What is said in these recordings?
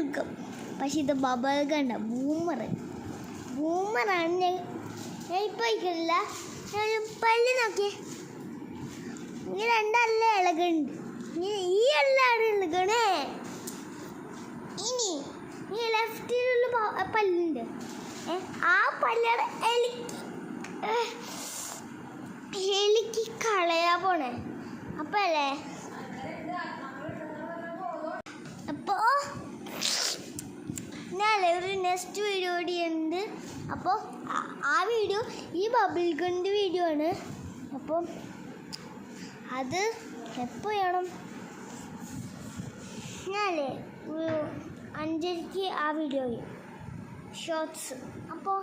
എടുക്കും. പക്ഷെ ഇത് ബബിൾ ഗൺ ബൂമറാണ്. ഞാൻ ഇപ്പോൾ വയ്ക്കുന്നില്ല. പല്ല് നോക്കിയേ, ഈ രണ്ടല്ല ഇളകുണ്ട്. ഈ എല്ലാം ഇളകണേ. ഇനി ഈ ലെഫ്റ്റിലുള്ള പല്ലുണ്ട്, ആ പല്ലാണ് എലിക്ക് കളയാ പോണേ. അപ്പം അല്ലേ, അപ്പോൾ ഞാനല്ലേ ഒരു നെക്സ്റ്റ് വീഡിയോ ഉണ്ട്. അപ്പോൾ ആ വീഡിയോ ഈ ബബിൾ ഗണ്ണിൻ്റെ വീഡിയോ ആണ്. അപ്പോൾ അത് എപ്പോൾ ചെയ്യണം? ഞാനല്ലേ ഒരു 5:30 ആ വീഡിയോ ഷോർട്സ്. അപ്പോൾ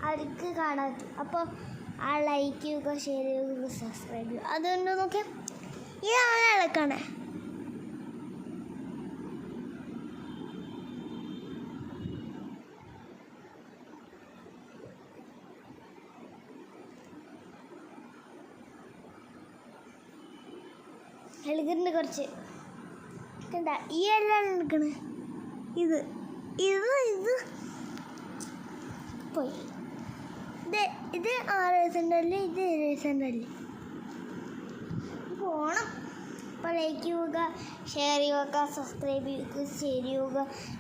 അവർക്ക് കാണാൻ പറ്റും. അപ്പോൾ ആ ലൈക്ക് ചെയ്യുക, ഷെയർ ചെയ്യുക, സബ്സ്ക്രൈബ് ചെയ്യുക. അതുകൊണ്ട് നോക്കിയാൽ ഇതാണ് ഇളക്കണേ. എളുക്കറിൻ്റെ കുറച്ച് കണ്ട, ഈ എല്ലാം എടുക്കണേ. ഇത് ഇത് ഇത് പോയി. ഇത് 6% അല്ലേ, ഇത് 7% അല്ലേ. പോണം. അപ്പോൾ ലൈക്ക് ചെയ്യുക, ഷെയർ ചെയ്യുക, സബ്സ്ക്രൈബ് ചെയ്യുക.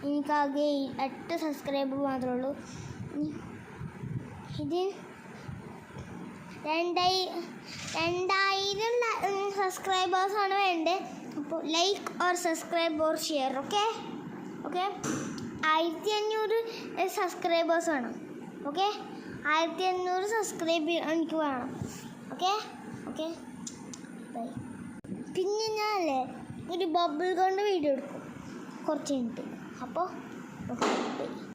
എനിക്കാകെ 8 സബ്സ്ക്രൈബ് മാത്രമേ ഉള്ളൂ. ഇത് 2000 സബ്സ്ക്രൈബേഴ്സാണ് വേണ്ടത്. അപ്പോൾ like or subscribe or share. Okay 1500 subscribers വേണം. 1500 സബ്സ്ക്രൈബ് എനിക്ക് വേണം. Okay bye. പിന്നെ ഞാനല്ലേ ഒരു ബബിൾ ഗണ്ണിൻ്റെ വീഡിയോ എടുക്കും കുറച്ച് കഴിഞ്ഞിട്ട്. അപ്പോൾ ഓക്കെ ബൈ.